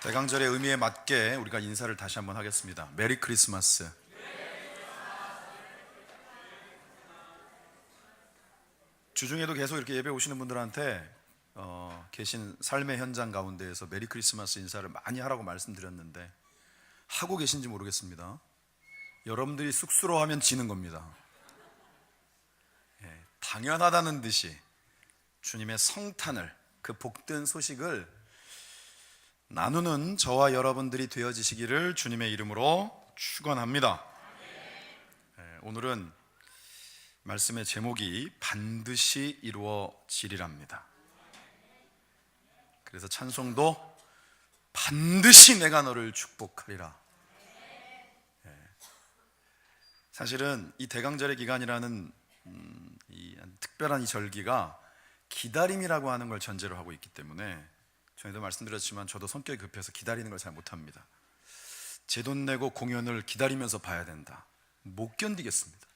대강절의 의미에 맞게 우리가 인사를 다시 한번 하겠습니다. 메리 크리스마스. 주중에도 계속 이렇게 예배 오시는 분들한테 계신 삶의 현장 가운데에서 메리 크리스마스 인사를 많이 하라고 말씀드렸는데 하고 계신지 모르겠습니다. 여러분들이 쑥스러워하면 지는 겁니다. 당연하다는 듯이 주님의 성탄을, 그 복된 소식을 나누는 저와 여러분들이 되어지시기를 주님의 이름으로 축원합니다. 오늘은 말씀의 제목이 반드시 이루어지리랍니다. 그래서 찬송도 반드시 내가 너를 축복하리라. 사실은 이 대강절의 기간이라는 이 특별한 이 절기가 기다림이라고 하는 걸 전제로 하고 있기 때문에 전에도 말씀드렸지만 저도 성격이 급해서 기다리는 걸 잘 못합니다. 제 돈 내고 공연을 기다리면서 봐야 된다, 못 견디겠습니다.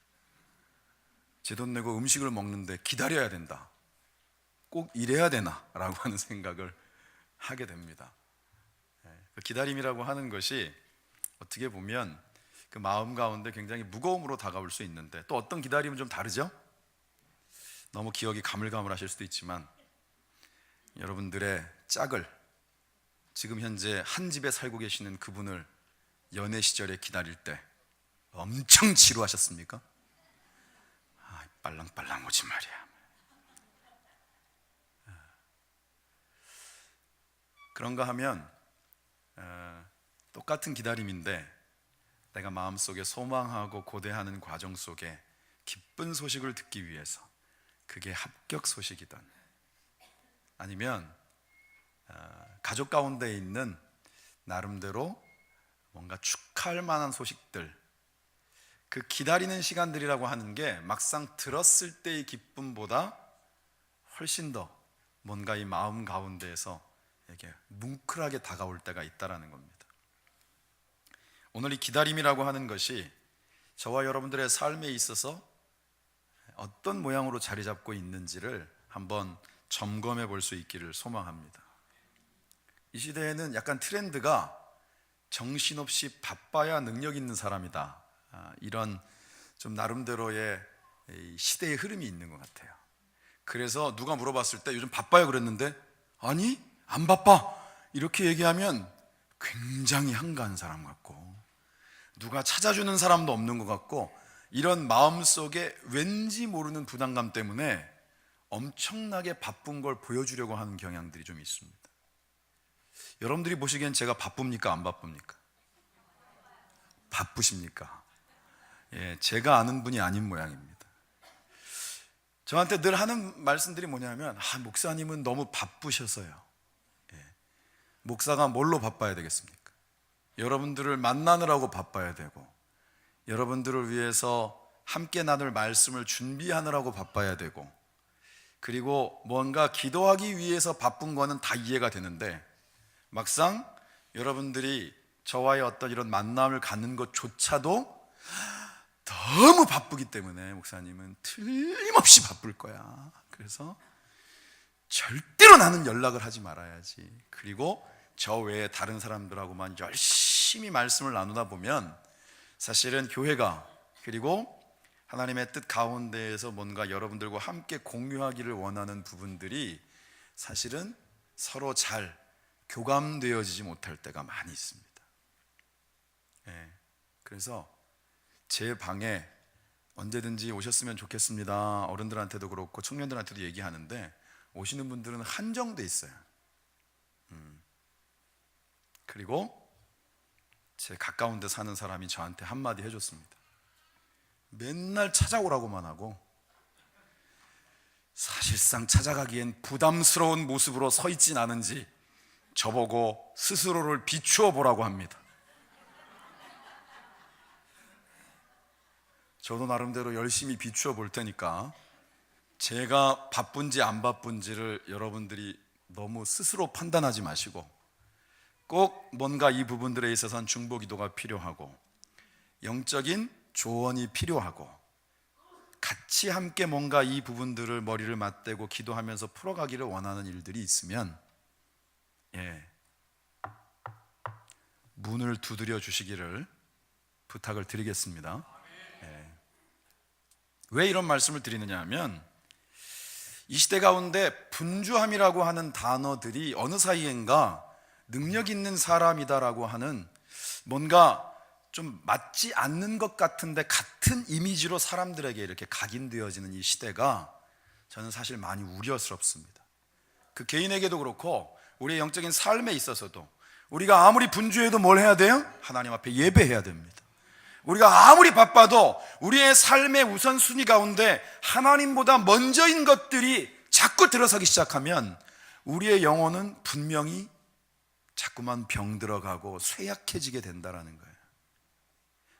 제 돈 내고 음식을 먹는데 기다려야 된다, 꼭 이래야 되나 라고 하는 생각을 하게 됩니다. 기다림이라고 하는 것이 어떻게 보면 그 마음 가운데 굉장히 무거움으로 다가올 수 있는데, 또 어떤 기다림은 좀 다르죠? 너무 기억이 가물가물하실 수도 있지만 여러분들의 짝을, 지금 현재 한 집에 살고 계시는 그분을 연애 시절에 기다릴 때 엄청 지루하셨습니까? 빨랑빨랑 오지 말이야. 그런가 하면 똑같은 기다림인데 내가 마음속에 소망하고 고대하는 과정 속에 기쁜 소식을 듣기 위해서, 그게 합격 소식이든 아니면 가족 가운데 있는 나름대로 뭔가 축하할 만한 소식들, 그 기다리는 시간들이라고 하는 게 막상 들었을 때의 기쁨보다 훨씬 더 뭔가 이 마음 가운데에서 이렇게 뭉클하게 다가올 때가 있다라는 겁니다. 오늘 이 기다림이라고 하는 것이 저와 여러분들의 삶에 있어서 어떤 모양으로 자리 잡고 있는지를 한번 점검해 볼 수 있기를 소망합니다. 이 시대에는 약간 트렌드가 정신없이 바빠야 능력 있는 사람이다, 이런 좀 나름대로의 시대의 흐름이 있는 것 같아요. 그래서 누가 물어봤을 때 요즘 바빠요 그랬는데, 아니 안 바빠 이렇게 얘기하면 굉장히 한가한 사람 같고, 누가 찾아주는 사람도 없는 것 같고, 이런 마음속에 왠지 모르는 부담감 때문에 엄청나게 바쁜 걸 보여주려고 하는 경향들이 좀 있습니다. 여러분들이 보시기엔 제가 바쁩니까? 안 바쁩니까? 바쁘십니까? 제가 아는 분이 아닌 모양입니다. 저한테 늘 하는 말씀들이 뭐냐면, 목사님은 너무 바쁘셔서요. 목사가 뭘로 바빠야 되겠습니까? 여러분들을 만나느라고 바빠야 되고, 여러분들을 위해서 함께 나눌 말씀을 준비하느라고 바빠야 되고, 그리고 뭔가 기도하기 위해서 바쁜 거는 다 이해가 되는데, 막상 여러분들이 저와의 어떤 이런 만남을 갖는 것조차도 너무 바쁘기 때문에 목사님은 틀림없이 바쁠 거야. 그래서 절대로 나는 연락을 하지 말아야지. 그리고 저 외에 다른 사람들하고만 열심히 말씀을 나누다 보면 사실은 교회가, 그리고 하나님의 뜻 가운데에서 뭔가 여러분들과 함께 공유하기를 원하는 부분들이 사실은 서로 잘 교감되어지지 못할 때가 많이 있습니다. 그래서 제 방에 언제든지 오셨으면 좋겠습니다. 어른들한테도 그렇고 청년들한테도 얘기하는데, 오시는 분들은 한정돼 있어요. 그리고 제 가까운 데 사는 사람이 저한테 한마디 해줬습니다. 맨날 찾아오라고만 하고 사실상 찾아가기엔 부담스러운 모습으로 서 있진 않은지 저보고 스스로를 비추어 보라고 합니다. 저도 나름대로 열심히 비추어 볼 테니까 제가 바쁜지 안 바쁜지를 여러분들이 너무 스스로 판단하지 마시고, 꼭 뭔가 이 부분들에 있어서는 중보기도가 필요하고 영적인 조언이 필요하고, 같이 함께 뭔가 이 부분들을 머리를 맞대고 기도하면서 풀어가기를 원하는 일들이 있으면 문을 두드려 주시기를 부탁을 드리겠습니다. 왜 이런 말씀을 드리느냐 하면 이 시대 가운데 분주함이라고 하는 단어들이 어느 사이엔가 능력 있는 사람이다라고 하는 뭔가 좀 맞지 않는 것 같은데 같은 이미지로 사람들에게 이렇게 각인되어지는 이 시대가 저는 사실 많이 우려스럽습니다. 그 개인에게도 그렇고 우리의 영적인 삶에 있어서도 우리가 아무리 분주해도 뭘 해야 돼요? 하나님 앞에 예배해야 됩니다. 우리가 아무리 바빠도 우리의 삶의 우선순위 가운데 하나님보다 먼저인 것들이 자꾸 들어서기 시작하면 우리의 영혼은 분명히 자꾸만 병들어가고 쇠약해지게 된다는 거예요.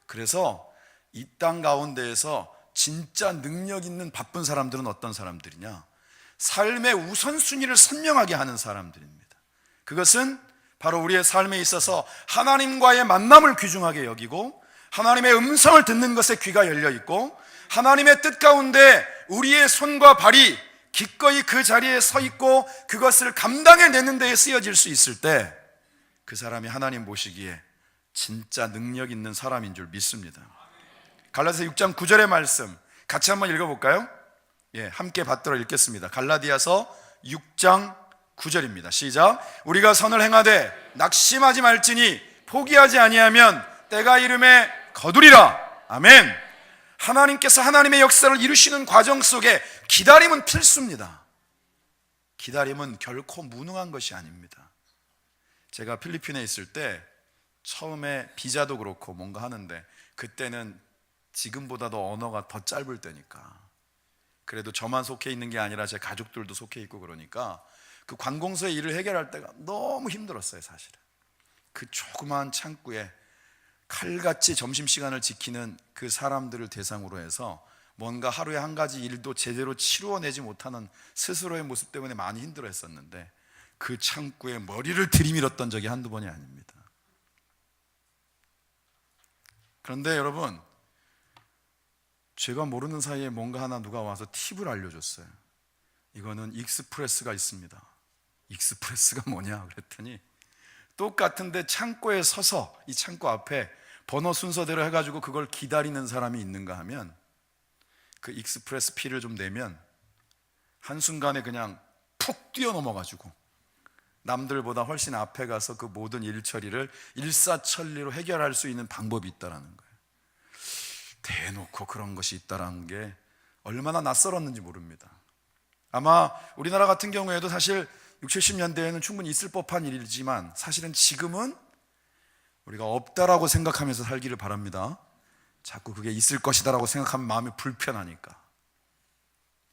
그래서 이 땅 가운데에서 진짜 능력 있는 바쁜 사람들은 어떤 사람들이냐? 삶의 우선순위를 선명하게 하는 사람들입니다. 그것은 바로 우리의 삶에 있어서 하나님과의 만남을 귀중하게 여기고 하나님의 음성을 듣는 것에 귀가 열려 있고 하나님의 뜻 가운데 우리의 손과 발이 기꺼이 그 자리에 서 있고 그것을 감당해내는 데에 쓰여질 수 있을 때 그 사람이 하나님 보시기에 진짜 능력 있는 사람인 줄 믿습니다. 갈라디아서 6장 9절의 말씀 같이 한번 읽어볼까요? 함께 받들어 읽겠습니다. 갈라디아서 6장 9절입니다. 시작. 우리가 선을 행하되 낙심하지 말지니 포기하지 아니하면 때가 이름에 거두리라. 아멘. 하나님께서 하나님의 역사를 이루시는 과정 속에 기다림은 필수입니다. 기다림은 결코 무능한 것이 아닙니다. 제가 필리핀에 있을 때 처음에 비자도 그렇고 뭔가 하는데 그때는 지금보다도 언어가 더 짧을 때니까 그래도 저만 속해 있는 게 아니라 제 가족들도 속해 있고 그러니까 그 관공서의 일을 해결할 때가 너무 힘들었어요. 사실은 그 조그마한 창구에 칼같이 점심시간을 지키는 그 사람들을 대상으로 해서 뭔가 하루에 한 가지 일도 제대로 치루어내지 못하는 스스로의 모습 때문에 많이 힘들어했었는데 그 창구에 머리를 들이밀었던 적이 한두 번이 아닙니다. 그런데 여러분, 제가 모르는 사이에 뭔가 하나 누가 와서 팁을 알려줬어요. 이거는 익스프레스가 있습니다. 익스프레스가 뭐냐 그랬더니 똑같은데 창고에 서서 이 창고 앞에 번호 순서대로 해가지고 그걸 기다리는 사람이 있는가 하면 그 익스프레스 피를 좀 내면 한순간에 그냥 푹 뛰어넘어가지고 남들보다 훨씬 앞에 가서 그 모든 일 처리를 일사천리로 해결할 수 있는 방법이 있다는 거예요. 대놓고 그런 것이 있다는 게 얼마나 낯설었는지 모릅니다. 아마 우리나라 같은 경우에도 사실 60, 70년대에는 충분히 있을 법한 일이지만 사실은 지금은 우리가 없다라고 생각하면서 살기를 바랍니다. 자꾸 그게 있을 것이다라고 생각하면 마음이 불편하니까.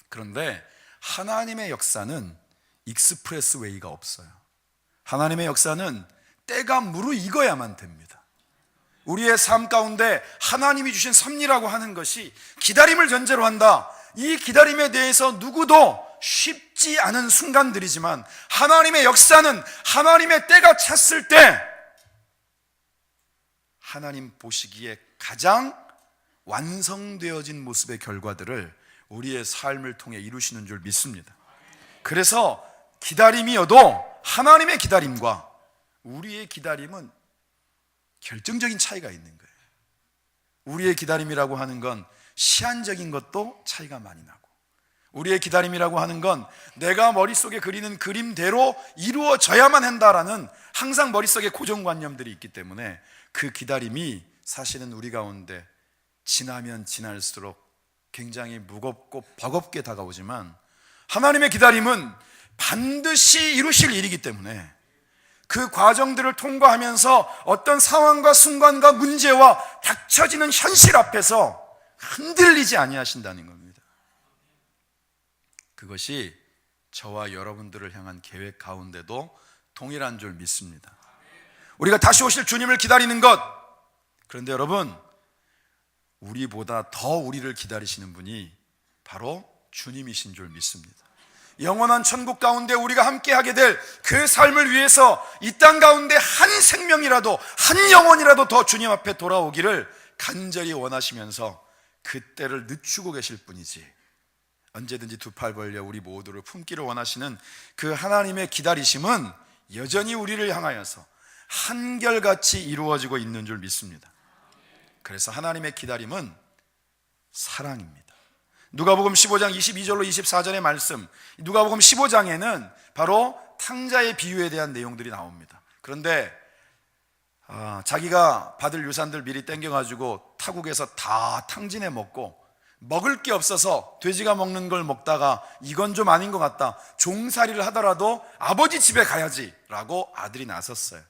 그런데 하나님의 역사는 익스프레스 웨이가 없어요. 하나님의 역사는 때가 무르익어야만 됩니다. 우리의 삶 가운데 하나님이 주신 섭리라고 하는 것이 기다림을 전제로 한다. 이 기다림에 대해서 누구도 쉽지 않은 순간들이지만 하나님의 역사는 하나님의 때가 찼을 때 하나님 보시기에 가장 완성되어진 모습의 결과들을 우리의 삶을 통해 이루시는 줄 믿습니다. 그래서 기다림이어도 하나님의 기다림과 우리의 기다림은 결정적인 차이가 있는 거예요. 우리의 기다림이라고 하는 건 시한적인 것도 차이가 많이 나고 우리의 기다림이라고 하는 건 내가 머릿속에 그리는 그림대로 이루어져야만 한다라는 항상 머릿속에 고정관념들이 있기 때문에 그 기다림이 사실은 우리 가운데 지나면 지날수록 굉장히 무겁고 버겁게 다가오지만 하나님의 기다림은 반드시 이루실 일이기 때문에 그 과정들을 통과하면서 어떤 상황과 순간과 문제와 닥쳐지는 현실 앞에서 흔들리지 아니하신다는 겁니다. 그것이 저와 여러분들을 향한 계획 가운데도 동일한 줄 믿습니다. 우리가 다시 오실 주님을 기다리는 것, 그런데 여러분, 우리보다 더 우리를 기다리시는 분이 바로 주님이신 줄 믿습니다. 영원한 천국 가운데 우리가 함께하게 될 그 삶을 위해서 이 땅 가운데 한 생명이라도, 한 영혼이라도 더 주님 앞에 돌아오기를 간절히 원하시면서 그때를 늦추고 계실 뿐이지, 언제든지 두 팔 벌려 우리 모두를 품기를 원하시는 그 하나님의 기다리심은 여전히 우리를 향하여서 한결같이 이루어지고 있는 줄 믿습니다. 그래서 하나님의 기다림은 사랑입니다. 누가복음 15장 22절로 24절의 말씀, 누가복음 15장에는 바로 탕자의 비유에 대한 내용들이 나옵니다. 그런데 자기가 받을 유산들 미리 땡겨가지고 타국에서 다 탕진해 먹고 먹을 게 없어서 돼지가 먹는 걸 먹다가 이건 좀 아닌 것 같다, 종살이를 하더라도 아버지 집에 가야지 라고 아들이 나섰어요.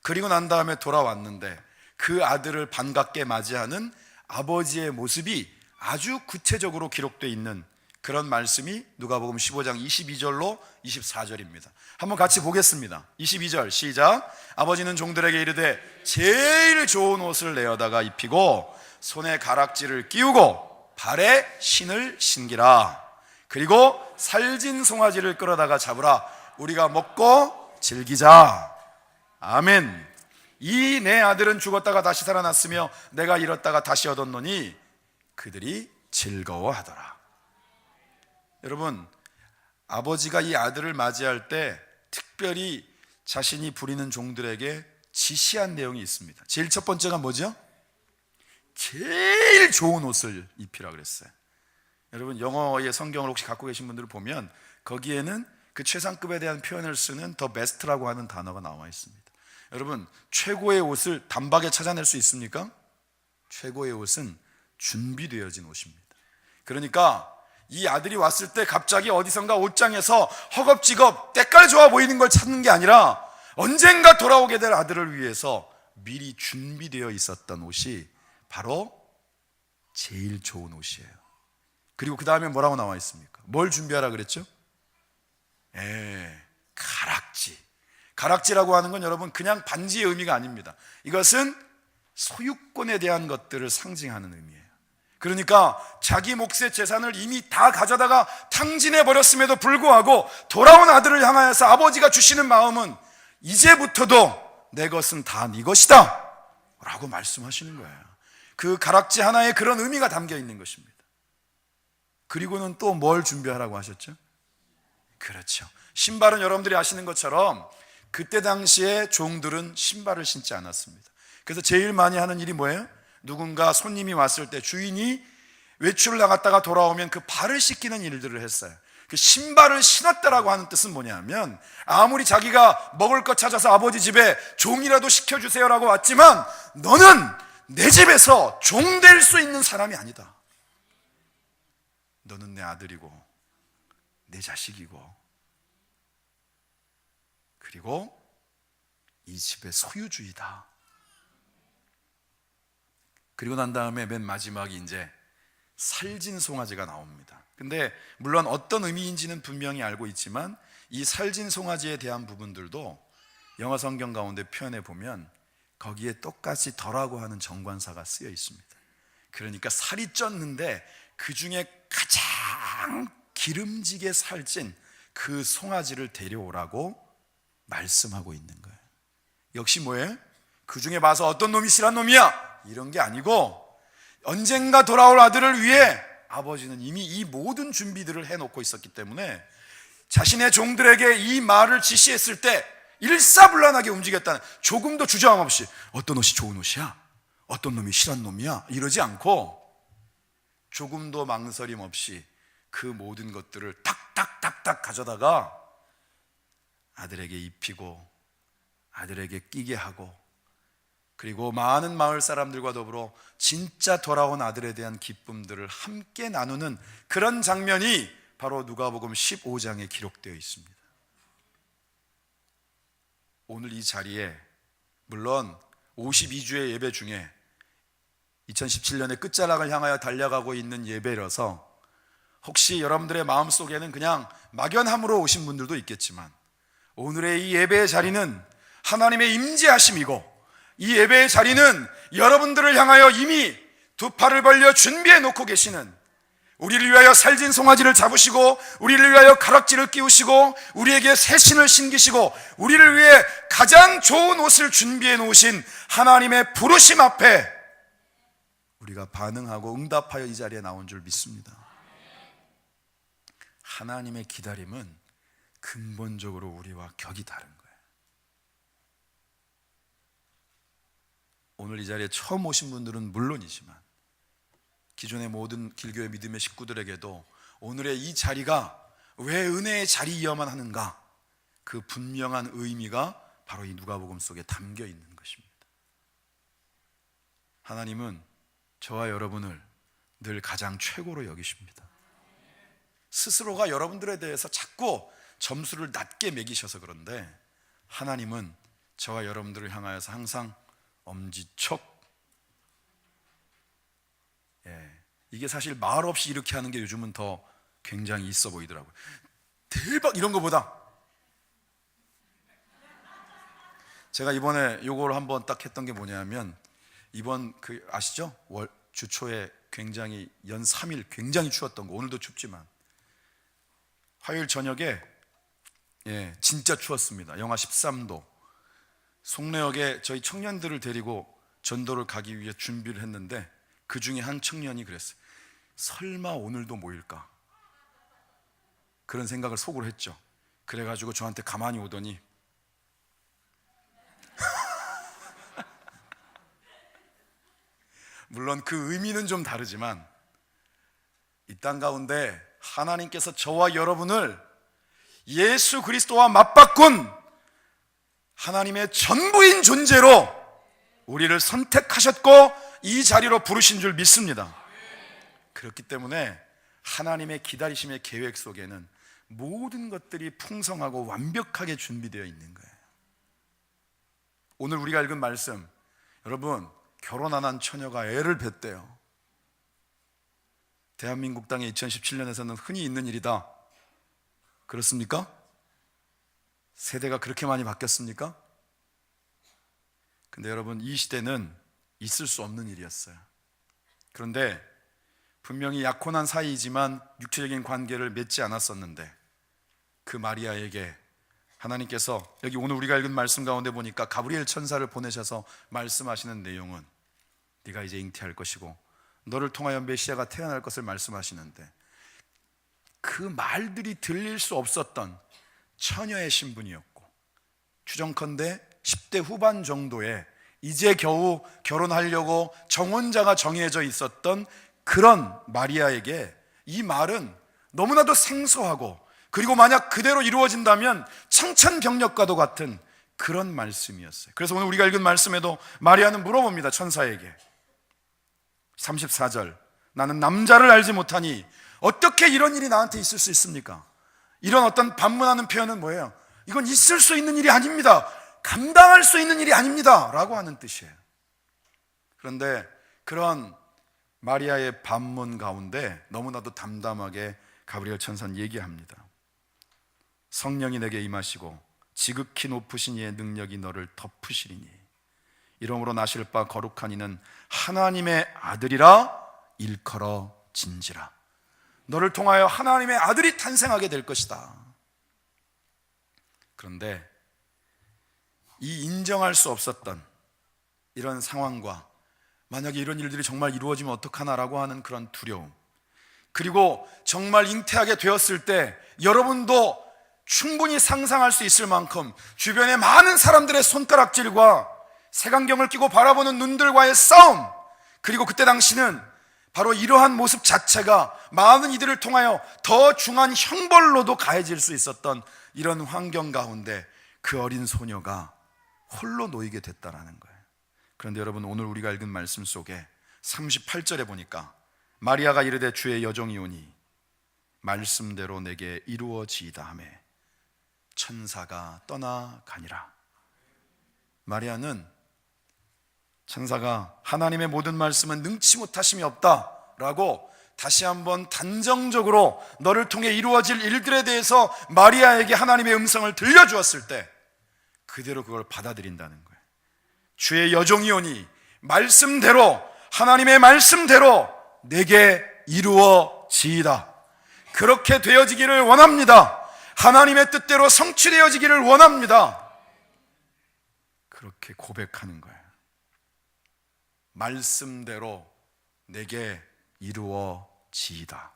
그리고 난 다음에 돌아왔는데 그 아들을 반갑게 맞이하는 아버지의 모습이 아주 구체적으로 기록되어 있는 그런 말씀이 누가복음 15장 22절로 24절입니다. 한번 같이 보겠습니다. 22절 시작. 아버지는 종들에게 이르되 제일 좋은 옷을 내어다가 입히고 손에 가락지를 끼우고 발에 신을 신기라. 그리고 살진 송아지를 끌어다가 잡으라. 우리가 먹고 즐기자. 아멘. 이 내 아들은 죽었다가 다시 살아났으며 내가 잃었다가 다시 얻었노니 그들이 즐거워하더라. 여러분, 아버지가 이 아들을 맞이할 때 특별히 자신이 부리는 종들에게 지시한 내용이 있습니다. 제일 첫 번째가 뭐죠? 제일 좋은 옷을 입히라 그랬어요. 여러분, 영어의 성경을 혹시 갖고 계신 분들을 보면 거기에는 그 최상급에 대한 표현을 쓰는 더 베스트라고 하는 단어가 나와 있습니다. 여러분, 최고의 옷을 단박에 찾아낼 수 있습니까? 최고의 옷은 준비되어진 옷입니다. 그러니까 이 아들이 왔을 때 갑자기 어디선가 옷장에서 허겁지겁 때깔 좋아 보이는 걸 찾는 게 아니라 언젠가 돌아오게 될 아들을 위해서 미리 준비되어 있었던 옷이 바로 제일 좋은 옷이에요. 그리고 그 다음에 뭐라고 나와 있습니까? 뭘 준비하라 그랬죠? 가락지. 가락지라고 하는 건 여러분 그냥 반지의 의미가 아닙니다. 이것은 소유권에 대한 것들을 상징하는 의미예요. 그러니까 자기 몫의 재산을 이미 다 가져다가 탕진해 버렸음에도 불구하고 돌아온 아들을 향하여서 아버지가 주시는 마음은 이제부터도 내 것은 다 네 것이다 라고 말씀하시는 거예요. 그 가락지 하나에 그런 의미가 담겨 있는 것입니다. 그리고는 또 뭘 준비하라고 하셨죠? 그렇죠. 신발은 여러분들이 아시는 것처럼 그때 당시에 종들은 신발을 신지 않았습니다. 그래서 제일 많이 하는 일이 뭐예요? 누군가 손님이 왔을 때 주인이 외출을 나갔다가 돌아오면 그 발을 씻기는 일들을 했어요. 그 신발을 신었다라고 하는 뜻은 뭐냐면 아무리 자기가 먹을 것 찾아서 아버지 집에 종이라도 시켜주세요라고 왔지만 너는 내 집에서 종 될 수 있는 사람이 아니다. 너는 내 아들이고 내 자식이고 그리고 이 집의 소유주의다. 그리고 난 다음에 맨 마지막이 이제 살진 송아지가 나옵니다. 근데 물론 어떤 의미인지는 분명히 알고 있지만 이 살진 송아지에 대한 부분들도 영어 성경 가운데 표현해 보면 거기에 똑같이 덜하고 하는 정관사가 쓰여 있습니다. 그러니까 살이 쪘는데 그 중에 가장 기름지게 살찐 그 송아지를 데려오라고 말씀하고 있는 거예요. 역시 뭐예요? 그 중에 봐서 어떤 놈이 실한 놈이야 이런 게 아니고 언젠가 돌아올 아들을 위해 아버지는 이미 이 모든 준비들을 해놓고 있었기 때문에 자신의 종들에게 이 말을 지시했을 때 일사불란하게 움직였다는, 조금도 주저함 없이 어떤 옷이 좋은 옷이야? 어떤 놈이 실한 놈이야? 이러지 않고 조금도 망설임 없이 그 모든 것들을 탁탁탁탁 가져다가 아들에게 입히고 아들에게 끼게 하고 그리고 많은 마을 사람들과 더불어 진짜 돌아온 아들에 대한 기쁨들을 함께 나누는 그런 장면이 바로 누가복음 15장에 기록되어 있습니다. 오늘 이 자리에 물론 52주의 예배 중에 2017년의 끝자락을 향하여 달려가고 있는 예배라서 혹시 여러분들의 마음속에는 그냥 막연함으로 오신 분들도 있겠지만 오늘의 이 예배의 자리는 하나님의 임재하심이고 이 예배의 자리는 여러분들을 향하여 이미 두 팔을 벌려 준비해 놓고 계시는, 우리를 위하여 살진 송아지를 잡으시고 우리를 위하여 가락지를 끼우시고 우리에게 새 신을 신기시고 우리를 위해 가장 좋은 옷을 준비해 놓으신 하나님의 부르심 앞에 우리가 반응하고 응답하여 이 자리에 나온 줄 믿습니다. 하나님의 기다림은 근본적으로 우리와 격이 다른 거예요. 오늘 이 자리에 처음 오신 분들은 물론이지만 기존의 모든 길교회 믿음의 식구들에게도 오늘의 이 자리가 왜 은혜의 자리이어야만 하는가, 그 분명한 의미가 바로 이 누가복음 속에 담겨 있는 것입니다. 하나님은 저와 여러분을 늘 가장 최고로 여기십니다. 스스로가 여러분들에 대해서 자꾸 점수를 낮게 매기셔서 그런데 하나님은 저와 여러분들을 향하여서 항상 엄지척, 이게 사실 말 없이 이렇게 하는 게 요즘은 더 굉장히 있어 보이더라고요. 대박 이런 거보다 제가 이번에 요걸 한번 딱 했던 게 뭐냐면, 이번 아시죠? 주초에 굉장히 연 3일 굉장히 추웠던 거, 오늘도 춥지만 화요일 저녁에 진짜 추웠습니다. 영하 13도. 송내역에 저희 청년들을 데리고 전도를 가기 위해 준비를 했는데 그 중에 한 청년이 그랬어요. 설마 오늘도 모일까? 그런 생각을 속으로 했죠. 그래가지고 저한테 가만히 오더니 물론 그 의미는 좀 다르지만 이 땅 가운데 하나님께서 저와 여러분을 예수 그리스도와 맞바꾼 하나님의 전부인 존재로 우리를 선택하셨고 이 자리로 부르신 줄 믿습니다. 그렇기 때문에 하나님의 기다리심의 계획 속에는 모든 것들이 풍성하고 완벽하게 준비되어 있는 거예요. 오늘 우리가 읽은 말씀, 여러분 결혼 안 한 처녀가 애를 뱄대요. 대한민국 땅에 2017년에서는 흔히 있는 일이다. 그렇습니까? 세대가 그렇게 많이 바뀌었습니까? 근데 여러분, 이 시대는 있을 수 없는 일이었어요. 그런데 분명히 약혼한 사이이지만 육체적인 관계를 맺지 않았었는데 그 마리아에게 하나님께서, 여기 오늘 우리가 읽은 말씀 가운데 보니까 가브리엘 천사를 보내셔서 말씀하시는 내용은 네가 이제 잉태할 것이고 너를 통하여 메시아가 태어날 것을 말씀하시는데, 그 말들이 들릴 수 없었던 처녀의 신분이었고, 추정컨대 10대 후반 정도에 이제 겨우 결혼하려고 정혼자가 정해져 있었던 그런 마리아에게 이 말은 너무나도 생소하고, 그리고 만약 그대로 이루어진다면 청천벽력과도 같은 그런 말씀이었어요. 그래서 오늘 우리가 읽은 말씀에도 마리아는 물어봅니다. 천사에게 34절, 나는 남자를 알지 못하니 어떻게 이런 일이 나한테 있을 수 있습니까? 이런 어떤 반문하는 표현은 뭐예요? 이건 있을 수 있는 일이 아닙니다, 감당할 수 있는 일이 아닙니다 라고 하는 뜻이에요. 그런데 그런 마리아의 반문 가운데 너무나도 담담하게 가브리엘 천사는 얘기합니다. 성령이 내게 임하시고 지극히 높으신 이의 능력이 너를 덮으시리니 이러므로 나실 바 거룩한 이는 하나님의 아들이라 일컬어진지라. 너를 통하여 하나님의 아들이 탄생하게 될 것이다. 그런데 이 인정할 수 없었던 이런 상황과 만약에 이런 일들이 정말 이루어지면 어떡하나라고 하는 그런 두려움, 그리고 정말 잉태하게 되었을 때 여러분도 충분히 상상할 수 있을 만큼 주변의 많은 사람들의 손가락질과 색안경을 끼고 바라보는 눈들과의 싸움, 그리고 그때 당시는 바로 이러한 모습 자체가 많은 이들을 통하여 더 중한 형벌로도 가해질 수 있었던 이런 환경 가운데 그 어린 소녀가 홀로 놓이게 됐다라는 거예요. 그런데 여러분, 오늘 우리가 읽은 말씀 속에 38절에 보니까 마리아가 이르되 주의 여종이 오니 말씀대로 내게 이루어지이다 하며 천사가 떠나가니라. 마리아는 천사가 하나님의 모든 말씀은 능치 못하심이 없다라고 다시 한번 단정적으로 너를 통해 이루어질 일들에 대해서 마리아에게 하나님의 음성을 들려주었을 때 그대로 그걸 받아들인다는 거예요. 주의 여종이 오니 말씀대로, 하나님의 말씀대로 내게 이루어지이다. 그렇게 되어지기를 원합니다. 하나님의 뜻대로 성취되어지기를 원합니다. 그렇게 고백하는 거예요. 말씀대로 내게 이루어지이다.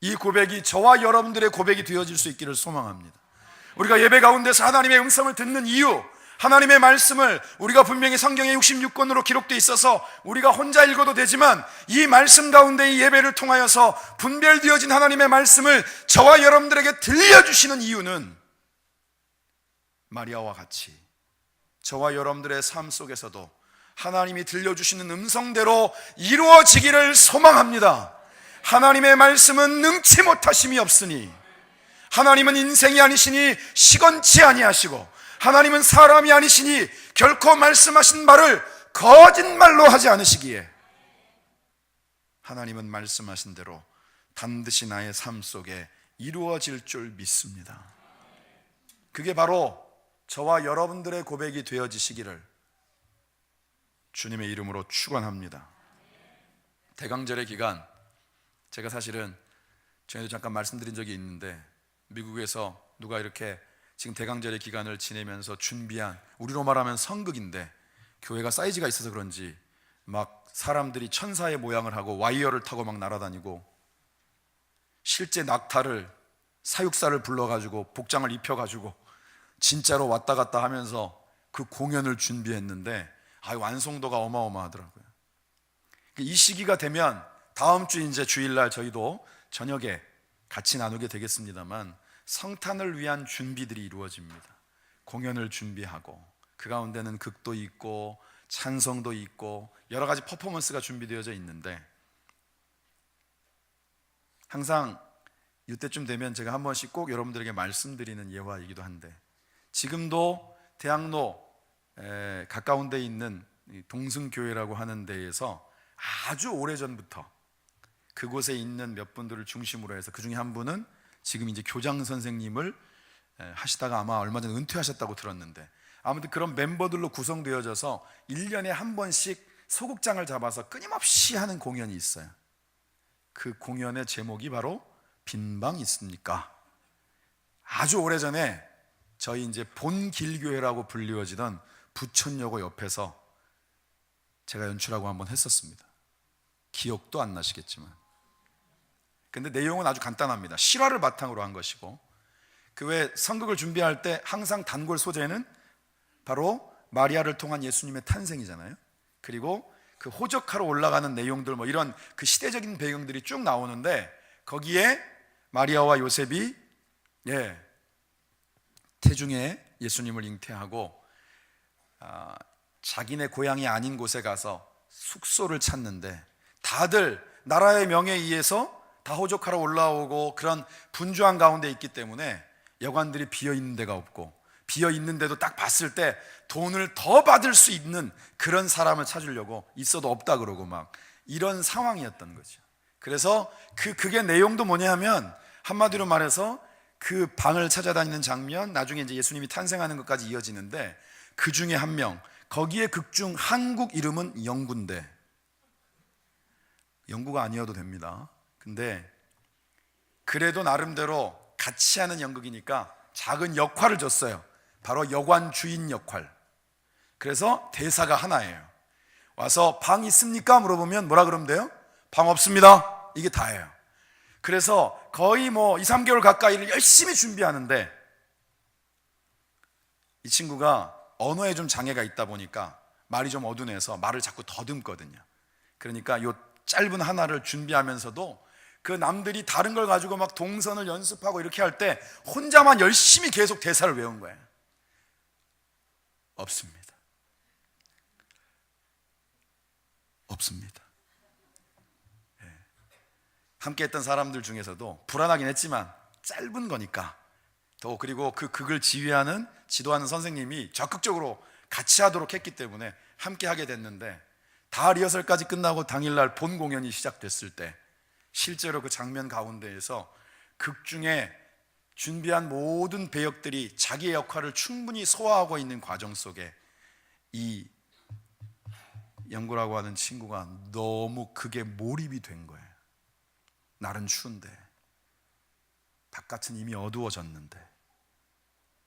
이 고백이 저와 여러분들의 고백이 되어질 수 있기를 소망합니다. 우리가 예배 가운데서 하나님의 음성을 듣는 이유, 하나님의 말씀을 우리가 분명히 성경에 66권으로 기록되어 있어서 우리가 혼자 읽어도 되지만, 이 말씀 가운데 이 예배를 통하여서 분별되어진 하나님의 말씀을 저와 여러분들에게 들려주시는 이유는 마리아와 같이 저와 여러분들의 삶 속에서도 하나님이 들려주시는 음성대로 이루어지기를 소망합니다. 하나님의 말씀은 능치 못하심이 없으니, 하나님은 인생이 아니시니 시건치 아니하시고, 하나님은 사람이 아니시니 결코 말씀하신 말을 거짓말로 하지 않으시기에, 하나님은 말씀하신 대로 반드시 나의 삶 속에 이루어질 줄 믿습니다. 그게 바로 저와 여러분들의 고백이 되어지시기를 주님의 이름으로 축원합니다. 대강절의 기간, 제가 사실은 전에도 잠깐 말씀드린 적이 있는데, 미국에서 누가 이렇게 지금 대강절의 기간을 지내면서 준비한, 우리로 말하면 성극인데 교회가 사이즈가 있어서 그런지 막 사람들이 천사의 모양을 하고 와이어를 타고 막 날아다니고, 실제 낙타를, 사육사를 불러가지고 복장을 입혀가지고 진짜로 왔다 갔다 하면서 그 공연을 준비했는데, 완성도가 어마어마하더라고요. 이 시기가 되면 다음 주 이제 주일날 저희도 저녁에 같이 나누게 되겠습니다만, 성탄을 위한 준비들이 이루어집니다. 공연을 준비하고, 그 가운데는 극도 있고 찬성도 있고 여러 가지 퍼포먼스가 준비되어져 있는데, 항상 이때쯤 되면 제가 한 번씩 꼭 여러분들에게 말씀드리는 예화이기도 한데, 지금도 대학로 가까운 데 있는 동승교회라고 하는 데에서 아주 오래전부터 그곳에 있는 몇 분들을 중심으로 해서, 그 중에 한 분은 지금 이제 교장 선생님을 하시다가 아마 얼마 전에 은퇴하셨다고 들었는데, 아무튼 그런 멤버들로 구성되어져서 1년에 한 번씩 소극장을 잡아서 끊임없이 하는 공연이 있어요. 그 공연의 제목이 바로 빈방 있습니까? 아주 오래전에 저희 이제 본길교회라고 불리워지던 부천여고 옆에서 제가 연출하고 한번 했었습니다. 기억도 안 나시겠지만, 근데 내용은 아주 간단합니다. 실화를 바탕으로 한 것이고, 그 외 성극을 준비할 때 항상 단골 소재는 바로 마리아를 통한 예수님의 탄생이잖아요. 그리고 그 호적하러 올라가는 내용들, 뭐 이런 그 시대적인 배경들이 쭉 나오는데, 거기에 마리아와 요셉이 태중에 예수님을 잉태하고 자기네 고향이 아닌 곳에 가서 숙소를 찾는데, 다들 나라의 명예에 의해서 다 호적하러 올라오고 그런 분주한 가운데 있기 때문에 여관들이 비어있는 데가 없고, 비어있는데도 딱 봤을 때 돈을 더 받을 수 있는 그런 사람을 찾으려고 있어도 없다 그러고 막 이런 상황이었던 거죠. 그래서 그게 내용도 뭐냐 하면, 한마디로 말해서 그 방을 찾아다니는 장면, 나중에 이제 예수님이 탄생하는 것까지 이어지는데, 그 중에 한 명, 거기에 극중 한국 이름은 영구인데, 영구가 아니어도 됩니다. 근데 그래도 나름대로 같이 하는 연극이니까 작은 역할을 줬어요. 바로 여관 주인 역할. 그래서 대사가 하나예요. 와서 방 있습니까? 물어보면 뭐라 그러면 돼요? 방 없습니다. 이게 다예요. 그래서 거의 뭐 2, 3개월 가까이를 열심히 준비하는데, 이 친구가 언어에 좀 장애가 있다 보니까 말이 좀 어둔해서 말을 자꾸 더듬거든요. 그러니까 요 짧은 하나를 준비하면서도 그 남들이 다른 걸 가지고 막 동선을 연습하고 이렇게 할 때 혼자만 열심히 계속 대사를 외운 거예요. 없습니다. 없습니다. 함께 했던 사람들 중에서도 불안하긴 했지만 짧은 거니까, 또 그리고 그 극을 지휘하는, 지도하는 선생님이 적극적으로 같이 하도록 했기 때문에 함께 하게 됐는데, 다 리허설까지 끝나고 당일날 본 공연이 시작됐을 때 실제로 그 장면 가운데에서 극 중에 준비한 모든 배역들이 자기의 역할을 충분히 소화하고 있는 과정 속에 이 영구라고 하는 친구가 너무 그게 몰입이 된 거예요. 날은 추운데, 바깥은 이미 어두워졌는데,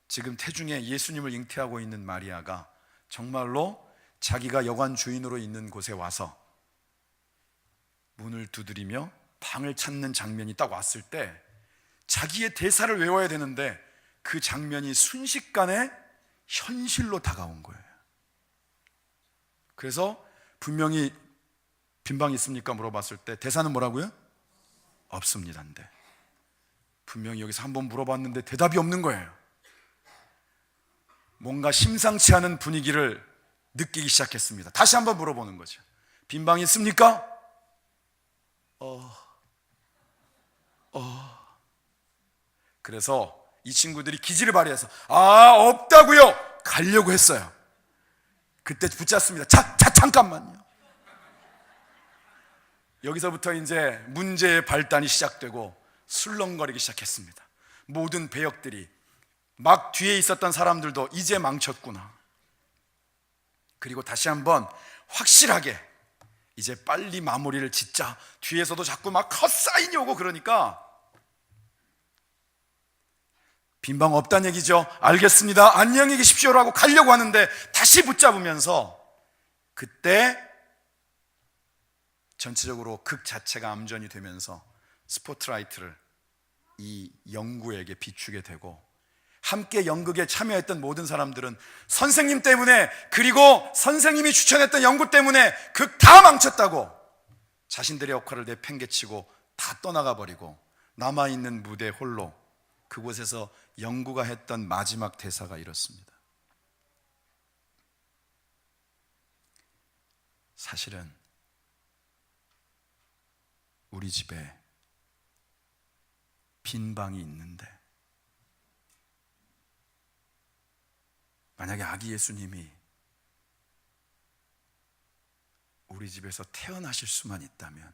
지금 태중에 예수님을 잉태하고 있는 마리아가 정말로 자기가 여관 주인으로 있는 곳에 와서 문을 두드리며 방을 찾는 장면이 딱 왔을 때 자기의 대사를 외워야 되는데, 그 장면이 순식간에 현실로 다가온 거예요. 그래서 분명히 빈방이 있습니까? 물어봤을 때 대사는 뭐라고요? 없습니다인데, 분명히 여기서 한번 물어봤는데 대답이 없는 거예요. 뭔가 심상치 않은 분위기를 느끼기 시작했습니다. 다시 한번 물어보는 거죠. 빈방이 있습니까? 그래서 이 친구들이 기지를 발휘해서 없다고요! 가려고 했어요. 그때 붙잡습니다. 잠깐만요. 여기서부터 이제 문제의 발단이 시작되고 술렁거리기 시작했습니다. 모든 배역들이, 막 뒤에 있었던 사람들도 이제 망쳤구나. 그리고 다시 한번 확실하게 이제 빨리 마무리를 짓자. 뒤에서도 자꾸 막 컷사인이 오고 그러니까 빈방 없다는 얘기죠. 알겠습니다, 안녕히 계십시오라고 가려고 하는데 다시 붙잡으면서, 그때 전체적으로 극 자체가 암전이 되면서 스포트라이트를 이 영구에게 비추게 되고, 함께 연극에 참여했던 모든 사람들은 선생님 때문에, 그리고 선생님이 추천했던 연구 때문에 극 다 망쳤다고 자신들의 역할을 내팽개치고 다 떠나가 버리고, 남아있는 무대 홀로 그곳에서 영구가 했던 마지막 대사가 이렇습니다. 사실은 우리 집에 빈 방이 있는데, 만약에 아기 예수님이 우리 집에서 태어나실 수만 있다면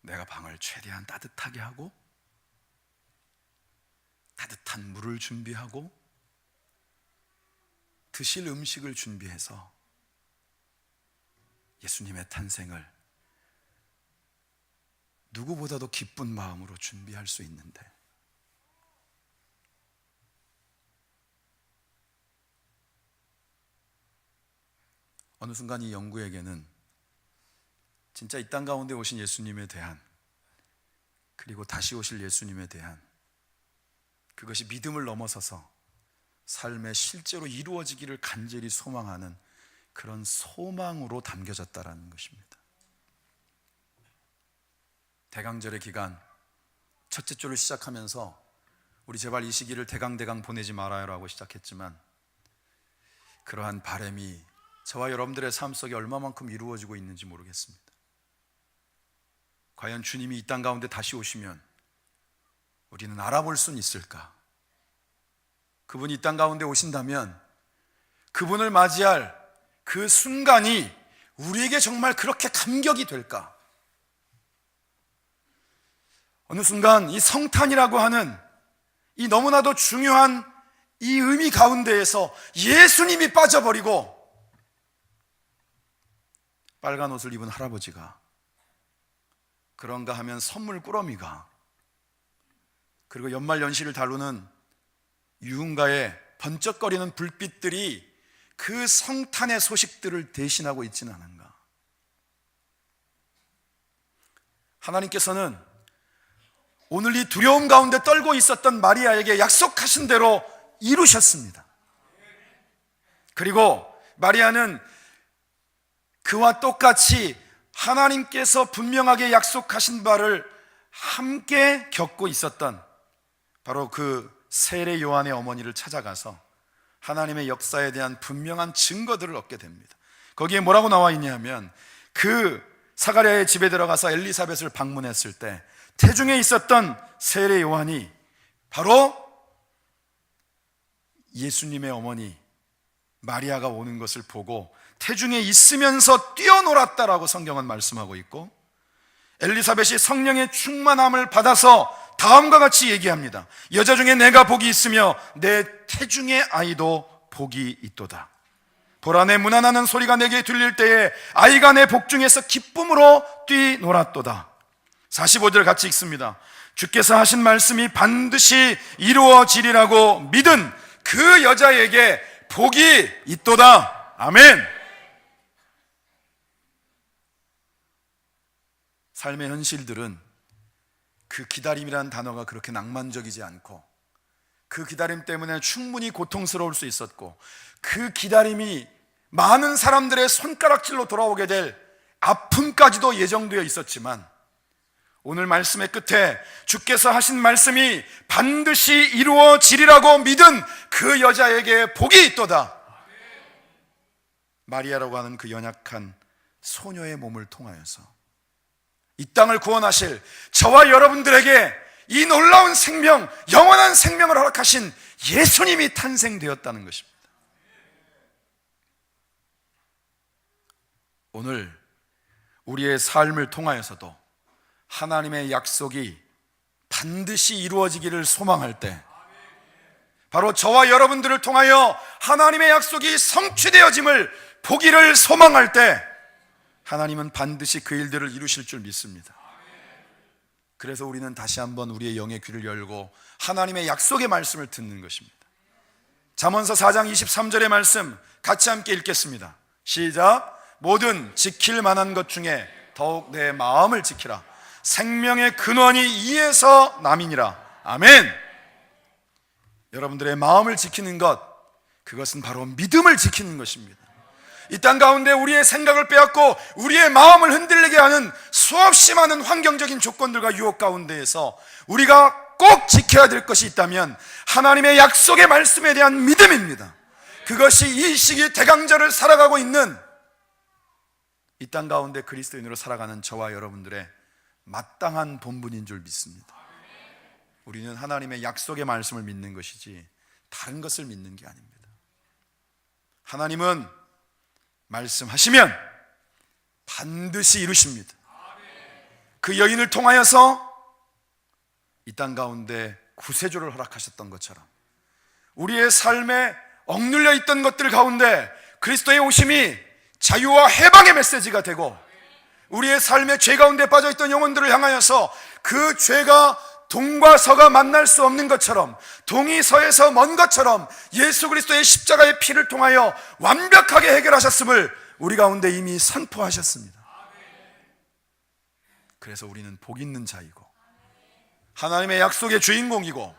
내가 방을 최대한 따뜻하게 하고 따뜻한 물을 준비하고 드실 음식을 준비해서 예수님의 탄생을 누구보다도 기쁜 마음으로 준비할 수 있는데, 어느 순간 이 영구에게는 진짜 이 땅 가운데 오신 예수님에 대한, 그리고 다시 오실 예수님에 대한 그것이 믿음을 넘어서서 삶에 실제로 이루어지기를 간절히 소망하는 그런 소망으로 담겨졌다라는 것입니다. 대강절의 기간 첫째 주를 시작하면서 우리 제발 이 시기를 대강대강 보내지 말아요라고 시작했지만, 그러한 바람이 저와 여러분들의 삶 속에 얼마만큼 이루어지고 있는지 모르겠습니다. 과연 주님이 이 땅 가운데 다시 오시면 우리는 알아볼 수는 있을까? 그분이 이 땅 가운데 오신다면 그분을 맞이할 그 순간이 우리에게 정말 그렇게 감격이 될까? 어느 순간 이 성탄이라고 하는 이 너무나도 중요한 이 의미 가운데에서 예수님이 빠져버리고 빨간 옷을 입은 할아버지가, 그런가 하면 선물 꾸러미가, 그리고 연말연시를 다루는 유흥가의 번쩍거리는 불빛들이 그 성탄의 소식들을 대신하고 있지는 않은가? 하나님께서는 오늘 이 두려움 가운데 떨고 있었던 마리아에게 약속하신 대로 이루셨습니다. 그리고 마리아는 그와 똑같이 하나님께서 분명하게 약속하신 바를 함께 겪고 있었던 바로 그 세례 요한의 어머니를 찾아가서 하나님의 역사에 대한 분명한 증거들을 얻게 됩니다. 거기에 뭐라고 나와 있냐면, 그 사가랴의 집에 들어가서 엘리사벳을 방문했을 때 태중에 있었던 세례 요한이 바로 예수님의 어머니 마리아가 오는 것을 보고 태중에 있으면서 뛰어놀았다라고 성경은 말씀하고 있고, 엘리사벳이 성령의 충만함을 받아서 다음과 같이 얘기합니다. 여자 중에 내가 복이 있으며 내 태중의 아이도 복이 있도다. 보라, 내 문안하는 소리가 내게 들릴 때에 아이가 내 복중에서 기쁨으로 뛰놀았도다. 45절 같이 읽습니다. 주께서 하신 말씀이 반드시 이루어지리라고 믿은 그 여자에게 복이 있도다. 아멘. 삶의 현실들은 그 기다림이라는 단어가 그렇게 낭만적이지 않고 그 기다림 때문에 충분히 고통스러울 수 있었고, 그 기다림이 많은 사람들의 손가락질로 돌아오게 될 아픔까지도 예정되어 있었지만, 오늘 말씀의 끝에 주께서 하신 말씀이 반드시 이루어지리라고 믿은 그 여자에게 복이 있도다. 마리아라고 하는 그 연약한 소녀의 몸을 통하여서 이 땅을 구원하실 저와 여러분들에게 이 놀라운 생명, 영원한 생명을 허락하신 예수님이 탄생되었다는 것입니다. 오늘 우리의 삶을 통하여서도 하나님의 약속이 반드시 이루어지기를 소망할 때, 바로 저와 여러분들을 통하여 하나님의 약속이 성취되어짐을 보기를 소망할 때, 하나님은 반드시 그 일들을 이루실 줄 믿습니다. 그래서 우리는 다시 한번 우리의 영의 귀를 열고 하나님의 약속의 말씀을 듣는 것입니다. 잠언서 4장 23절의 말씀 같이 함께 읽겠습니다. 시작. 모든 지킬 만한 것 중에 더욱 내 마음을 지키라. 생명의 근원이 이에서 남이니라. 아멘. 여러분들의 마음을 지키는 것, 그것은 바로 믿음을 지키는 것입니다. 이 땅 가운데 우리의 생각을 빼앗고 우리의 마음을 흔들리게 하는 수없이 많은 환경적인 조건들과 유혹 가운데에서 우리가 꼭 지켜야 될 것이 있다면 하나님의 약속의 말씀에 대한 믿음입니다. 그것이 이 시기 대강절을 살아가고 있는 이 땅 가운데 그리스도인으로 살아가는 저와 여러분들의 마땅한 본분인 줄 믿습니다. 우리는 하나님의 약속의 말씀을 믿는 것이지 다른 것을 믿는 게 아닙니다. 하나님은 말씀하시면 반드시 이루십니다. 그 여인을 통하여서 이 땅 가운데 구세주를 허락하셨던 것처럼 우리의 삶에 억눌려 있던 것들 가운데 그리스도의 오심이 자유와 해방의 메시지가 되고, 우리의 삶의 죄 가운데 빠져있던 영혼들을 향하여서 그 죄가 동과 서가 만날 수 없는 것처럼, 동이 서에서 먼 것처럼 예수 그리스도의 십자가의 피를 통하여 완벽하게 해결하셨음을 우리 가운데 이미 선포하셨습니다. 그래서 우리는 복 있는 자이고 하나님의 약속의 주인공이고,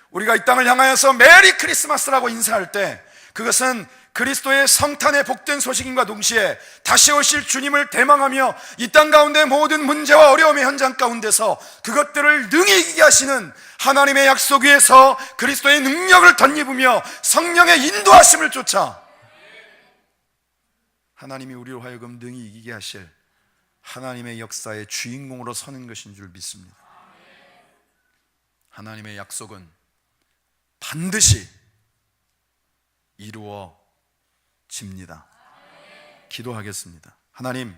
우리가 이 땅을 향하여서 메리 크리스마스라고 인사할 때 그것은 그리스도의 성탄의 복된 소식임과 동시에 다시 오실 주님을 대망하며 이 땅 가운데 모든 문제와 어려움의 현장 가운데서 그것들을 능히 이기게 하시는 하나님의 약속 위에서 그리스도의 능력을 덧입으며 성령의 인도하심을 쫓아 하나님이 우리로 하여금 능히 이기게 하실 하나님의 역사의 주인공으로 서는 것인 줄 믿습니다. 하나님의 약속은 반드시 이루어집니다. 기도하겠습니다. 하나님,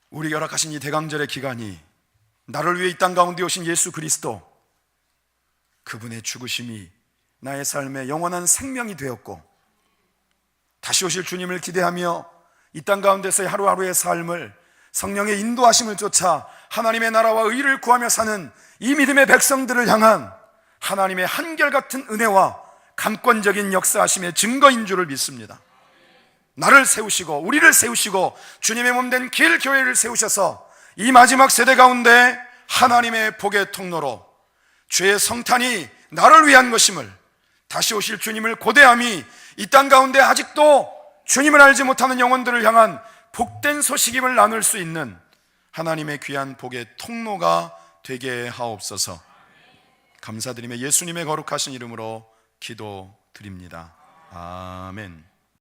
우리에게 허락하신 이 대강절의 기간이 나를 위해 이 땅 가운데 오신 예수 그리스도, 그분의 죽으심이 나의 삶의 영원한 생명이 되었고, 다시 오실 주님을 기대하며 이 땅 가운데서의 하루하루의 삶을 성령의 인도하심을 쫓아 하나님의 나라와 의를 구하며 사는 이 믿음의 백성들을 향한 하나님의 한결같은 은혜와 강권적인 역사하심의 증거인 줄을 믿습니다. 나를 세우시고 우리를 세우시고 주님의 몸된 길 교회를 세우셔서 이 마지막 세대 가운데 하나님의 복의 통로로 죄의 성탄이 나를 위한 것임을, 다시 오실 주님을 고대함이 이 땅 가운데 아직도 주님을 알지 못하는 영혼들을 향한 복된 소식임을 나눌 수 있는 하나님의 귀한 복의 통로가 되게 하옵소서. 감사드리며 예수님의 거룩하신 이름으로 기도드립니다. 아멘.